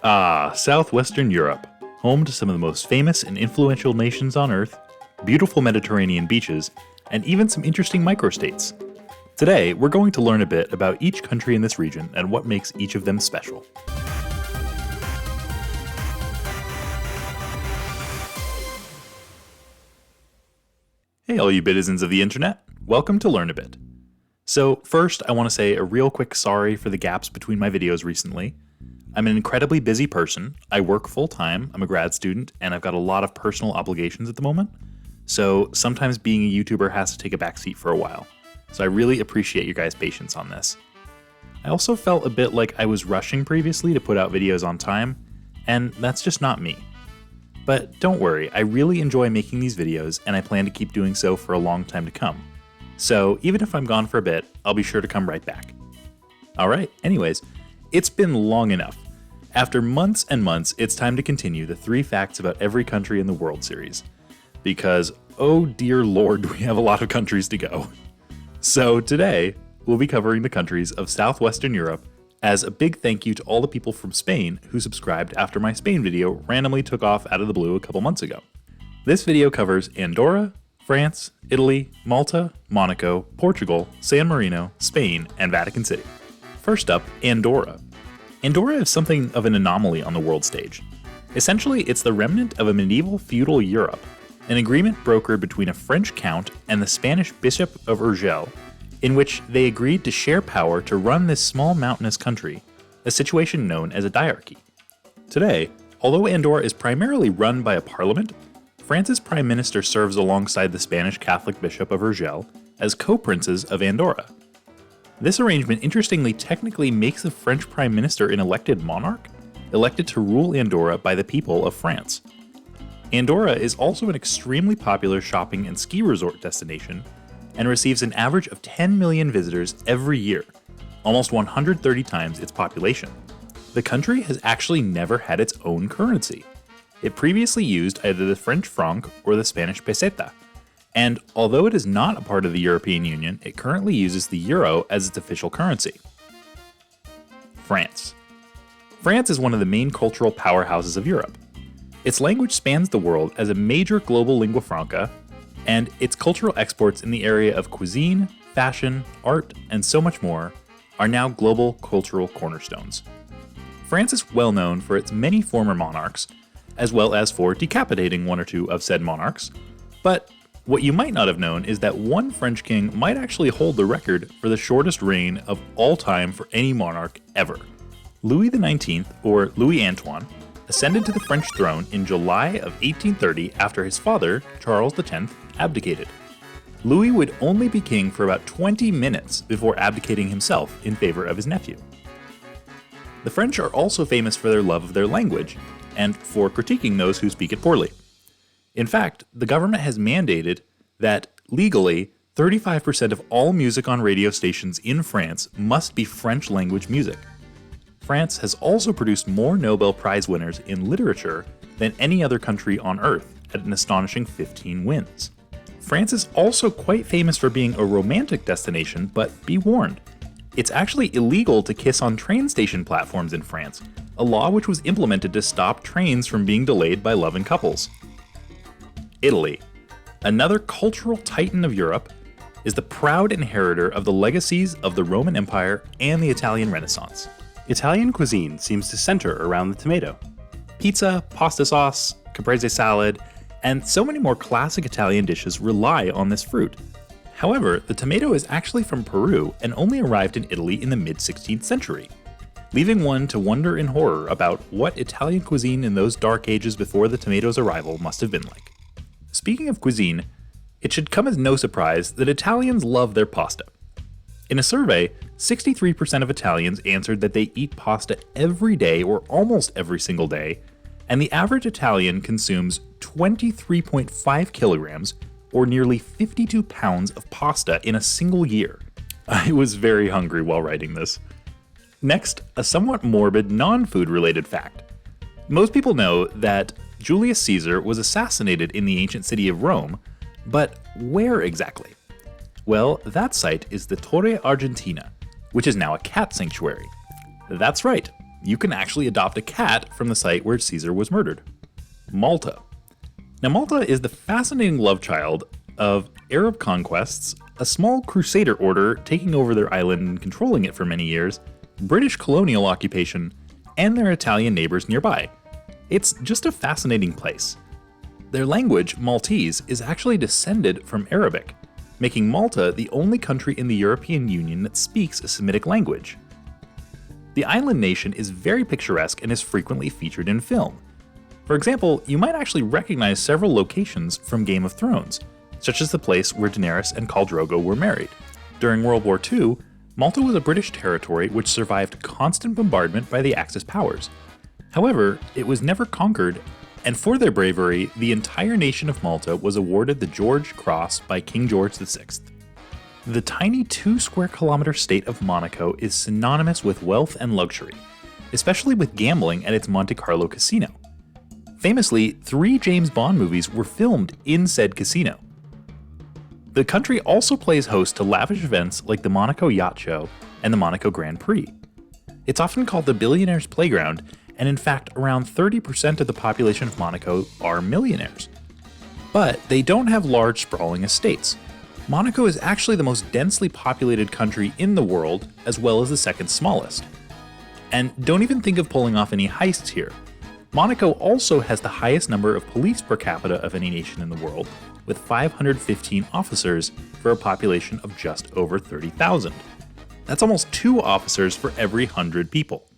Southwestern Europe, home to some of the most famous and influential nations on Earth, beautiful Mediterranean beaches, and even some interesting microstates. Today, we're going to learn a bit about each country in this region and what makes each of them special. Hey all you bitizens of the internet, welcome to Learnabit. So first, I want to say a real quick sorry for the gaps between my videos recently. I'm an incredibly busy person, I work full-time, I'm a grad student, and I've got a lot of personal obligations at the moment, so sometimes being a YouTuber has to take a backseat for a while. So I really appreciate your guys' patience on this. I also felt a bit like I was rushing previously to put out videos on time, and that's just not me. But don't worry, I really enjoy making these videos, and I plan to keep doing so for a long time to come. So even if I'm gone for a bit, I'll be sure to come right back. Alright, anyways, it's been long enough. After months and months, it's time to continue the 3 facts about every country in the world series. Because, oh dear lord, we have a lot of countries to go. So today, we'll be covering the countries of Southwestern Europe as a big thank you to all the people from Spain who subscribed after my Spain video randomly took off out of the blue a couple months ago. This video covers Andorra, France, Italy, Malta, Monaco, Portugal, San Marino, Spain, and Vatican City. First up, Andorra. Andorra is something of an anomaly on the world stage. Essentially, it's the remnant of a medieval feudal Europe, an agreement brokered between a French count and the Spanish Bishop of Urgell, in which they agreed to share power to run this small mountainous country, a situation known as a diarchy. Today, although Andorra is primarily run by a parliament, France's prime minister serves alongside the Spanish Catholic Bishop of Urgell as co-princes of Andorra. This arrangement interestingly technically makes the French prime minister an elected monarch, elected to rule Andorra by the people of France. Andorra is also an extremely popular shopping and ski resort destination and receives an average of 10 million visitors every year, almost 130 times its population. The country has actually never had its own currency. It previously used either the French franc or the Spanish peseta, and although it is not a part of the European Union, it currently uses the euro as its official currency. France. France is one of the main cultural powerhouses of Europe. Its language spans the world as a major global lingua franca, and its cultural exports in the area of cuisine, fashion, art, and so much more are now global cultural cornerstones. France is well known for its many former monarchs, as well as for decapitating one or two of said monarchs, but what you might not have known is that one French king might actually hold the record for the shortest reign of all time for any monarch ever. Louis XIX, or Louis Antoine, ascended to the French throne in July of 1830 after his father, Charles X, abdicated. Louis would only be king for about 20 minutes before abdicating himself in favor of his nephew. The French are also famous for their love of their language, and for critiquing those who speak it poorly. In fact, the government has mandated that, legally, 35% of all music on radio stations in France must be French language music. France has also produced more Nobel Prize winners in literature than any other country on Earth, at an astonishing 15 wins. France is also quite famous for being a romantic destination, but be warned, it's actually illegal to kiss on train station platforms in France, a law which was implemented to stop trains from being delayed by loving couples. Italy, another cultural titan of Europe, is the proud inheritor of the legacies of the Roman Empire and the Italian Renaissance. Italian cuisine seems to center around the tomato. Pizza, pasta sauce, caprese salad, and so many more classic Italian dishes rely on this fruit. However, the tomato is actually from Peru and only arrived in Italy in the mid-16th century, leaving one to wonder in horror about what Italian cuisine in those dark ages before the tomato's arrival must have been like. Speaking of cuisine, it should come as no surprise that Italians love their pasta. In a survey, 63% of Italians answered that they eat pasta every day or almost every single day, and the average Italian consumes 23.5 kilograms or nearly 52 pounds of pasta in a single year. I was very hungry while writing this. Next, a somewhat morbid non-food related fact. Most people know that Julius Caesar was assassinated in the ancient city of Rome, but where exactly? Well, that site is the Torre Argentina, which is now a cat sanctuary. That's right, you can actually adopt a cat from the site where Caesar was murdered. Malta. Now, Malta is the fascinating love child of Arab conquests, a small crusader order taking over their island and controlling it for many years, British colonial occupation, and their Italian neighbors nearby. It's just a fascinating place. Their language, Maltese, is actually descended from Arabic, making Malta the only country in the European Union that speaks a Semitic language. The island nation is very picturesque and is frequently featured in film. For example, you might actually recognize several locations from Game of Thrones, such as the place where Daenerys and Khal Drogo were married. During World War II, Malta was a British territory which survived constant bombardment by the Axis powers. However, it was never conquered, and for their bravery, the entire nation of Malta was awarded the George Cross by King George VI. The tiny 2 square kilometer state of Monaco is synonymous with wealth and luxury, especially with gambling at its Monte Carlo casino. Famously, 3 James Bond movies were filmed in said casino. The country also plays host to lavish events like the Monaco Yacht Show and the Monaco Grand Prix. It's often called the billionaire's playground, and in fact, around 30% of the population of Monaco are millionaires. But they don't have large, sprawling estates. Monaco is actually the most densely populated country in the world, as well as the second smallest. And don't even think of pulling off any heists here. Monaco also has the highest number of police per capita of any nation in the world, with 515 officers for a population of just over 30,000. That's almost 2 officers for every 100 people.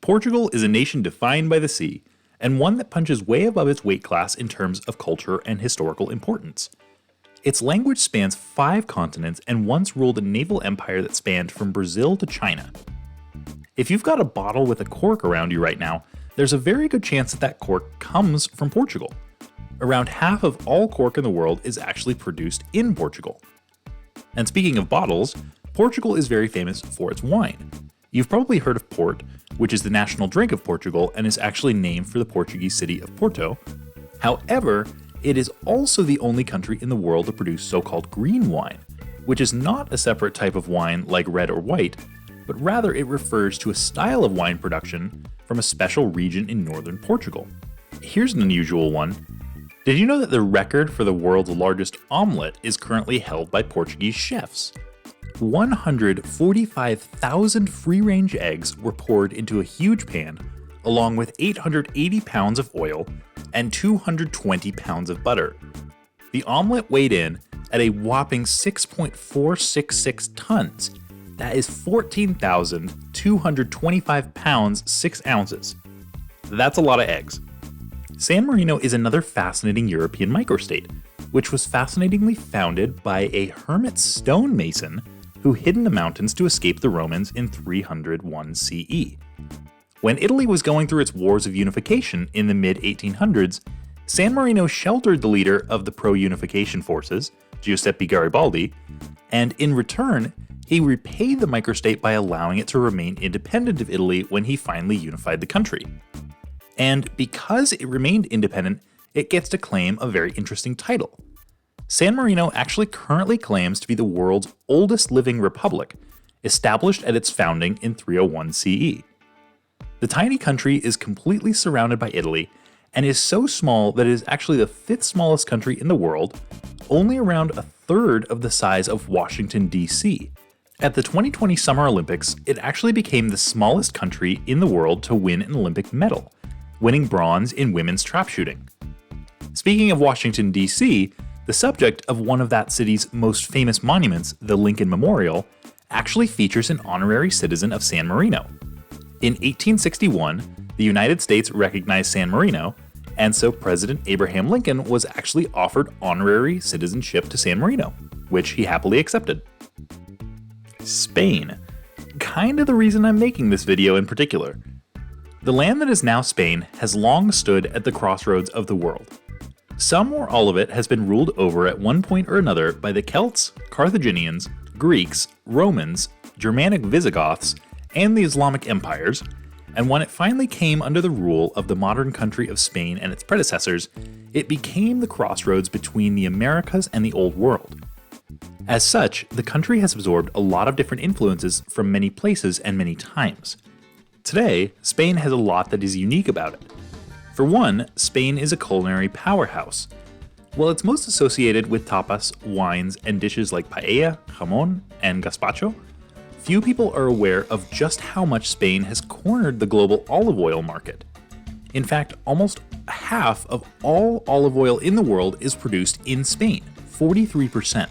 Portugal is a nation defined by the sea, and one that punches way above its weight class in terms of culture and historical importance. Its language spans 5 continents and once ruled a naval empire that spanned from Brazil to China. If you've got a bottle with a cork around you right now, there's a very good chance that that cork comes from Portugal. Around half of all cork in the world is actually produced in Portugal. And speaking of bottles, Portugal is very famous for its wine. You've probably heard of port, which is the national drink of Portugal and is actually named for the Portuguese city of Porto. However, it is also the only country in the world to produce so-called green wine, which is not a separate type of wine like red or white, but rather it refers to a style of wine production from a special region in northern Portugal. Here's an unusual one. Did you know that the record for the world's largest omelette is currently held by Portuguese chefs? 145,000 free-range eggs were poured into a huge pan, along with 880 pounds of oil and 220 pounds of butter. The omelette weighed in at a whopping 6.466 tons. That is 14,225 pounds, 6 ounces. That's a lot of eggs. San Marino is another fascinating European microstate, which was fascinatingly founded by a hermit stonemason who hid in the mountains to escape the Romans in 301 CE. When Italy was going through its wars of unification in the mid-1800s, San Marino sheltered the leader of the pro-unification forces, Giuseppe Garibaldi, and in return, he repaid the microstate by allowing it to remain independent of Italy when he finally unified the country. And because it remained independent, it gets to claim a very interesting title. San Marino actually currently claims to be the world's oldest living republic, established at its founding in 301 CE. The tiny country is completely surrounded by Italy and is so small that it is actually the 5th smallest country in the world, only around a third of the size of Washington, D.C. At the 2020 Summer Olympics, it actually became the smallest country in the world to win an Olympic medal, winning bronze in women's trap shooting. Speaking of Washington, D.C., the subject of one of that city's most famous monuments, the Lincoln Memorial, actually features an honorary citizen of San Marino. In 1861, the United States recognized San Marino, and so President Abraham Lincoln was actually offered honorary citizenship to San Marino, which he happily accepted. Spain. Kind of the reason I'm making this video in particular. The land that is now Spain has long stood at the crossroads of the world. Some or all of it has been ruled over at one point or another by the Celts, Carthaginians, Greeks, Romans, Germanic Visigoths, and the Islamic empires, and when it finally came under the rule of the modern country of Spain and its predecessors, it became the crossroads between the Americas and the Old World. As such, the country has absorbed a lot of different influences from many places and many times. Today, Spain has a lot that is unique about it. For one, Spain is a culinary powerhouse. While it's most associated with tapas, wines, and dishes like paella, jamón, and gazpacho, few people are aware of just how much Spain has cornered the global olive oil market. In fact, almost half of all olive oil in the world is produced in Spain, 43%.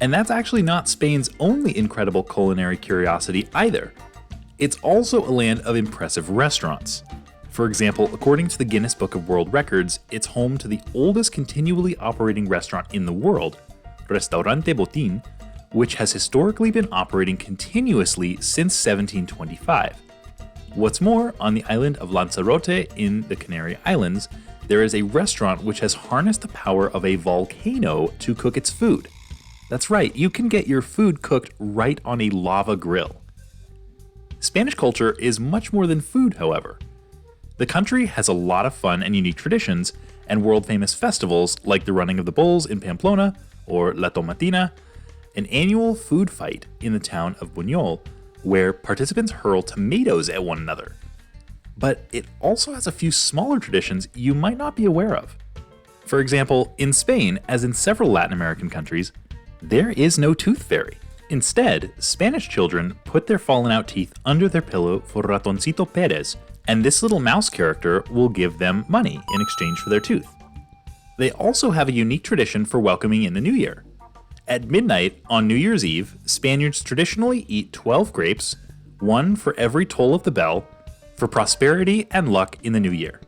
And that's actually not Spain's only incredible culinary curiosity either. It's also a land of impressive restaurants. For example, according to the Guinness Book of World Records, it's home to the oldest continually operating restaurant in the world, Restaurante, which has historically been operating continuously since 1725. What's more, on the island of Lanzarote in the Canary Islands, there is a restaurant which has harnessed the power of a volcano to cook its food. That's right, you can get your food cooked right on a lava grill. Spanish culture is much more than food, however. The country has a lot of fun and unique traditions, and world-famous festivals like the running of the bulls in Pamplona, or La Tomatina, an annual food fight in the town of Buñol, where participants hurl tomatoes at one another. But it also has a few smaller traditions you might not be aware of. For example, in Spain, as in several Latin American countries, there is no tooth fairy. Instead, Spanish children put their fallen out teeth under their pillow for Ratoncito Pérez, and this little mouse character will give them money in exchange for their tooth. They also have a unique tradition for welcoming in the new year. At midnight on New Year's Eve, Spaniards traditionally eat 12 grapes, one for every toll of the bell, for prosperity and luck in the new year.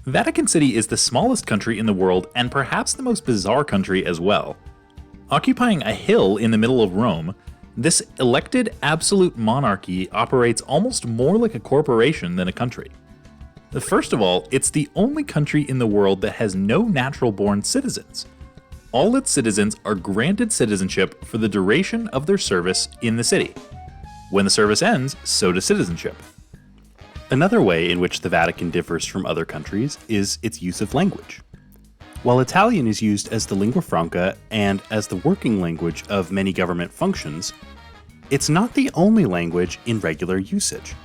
Vatican City is the smallest country in the world and perhaps the most bizarre country as well. Occupying a hill in the middle of Rome, this elected absolute monarchy operates almost more like a corporation than a country. First of all, it's the only country in the world that has no natural-born citizens. All its citizens are granted citizenship for the duration of their service in the city. When the service ends, so does citizenship. Another way in which the Vatican differs from other countries is its use of language. While Italian is used as the lingua franca and as the working language of many government functions, it's not the only language in regular usage.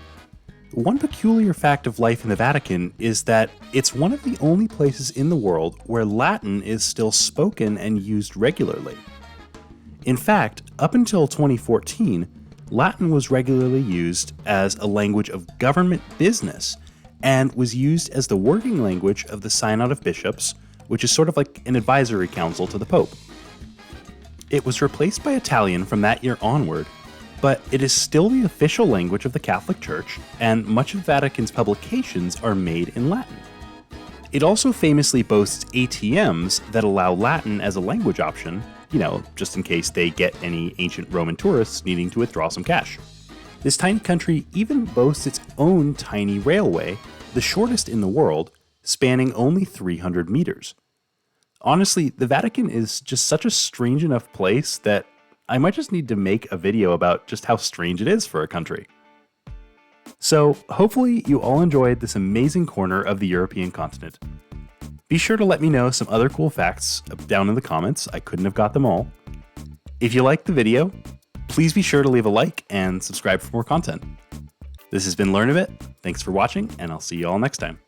One peculiar fact of life in the Vatican is that it's one of the only places in the world where Latin is still spoken and used regularly. In fact, up until 2014, Latin was regularly used as a language of government business and was used as the working language of the Synod of Bishops, which is sort of like an advisory council to the Pope. It was replaced by Italian from that year onward, but it is still the official language of the Catholic Church, and much of Vatican's publications are made in Latin. It also famously boasts ATMs that allow Latin as a language option, just in case they get any ancient Roman tourists needing to withdraw some cash. This tiny country even boasts its own tiny railway, the shortest in the world, spanning only 300 meters. Honestly, the Vatican is just such a strange enough place that I might just need to make a video about just how strange it is for a country. So, hopefully you all enjoyed this amazing corner of the European continent. Be sure to let me know some other cool facts down in the comments. I couldn't have got them all. If you liked the video, please be sure to leave a like and subscribe for more content. This has been Learnabit. Thanks for watching, and I'll see you all next time.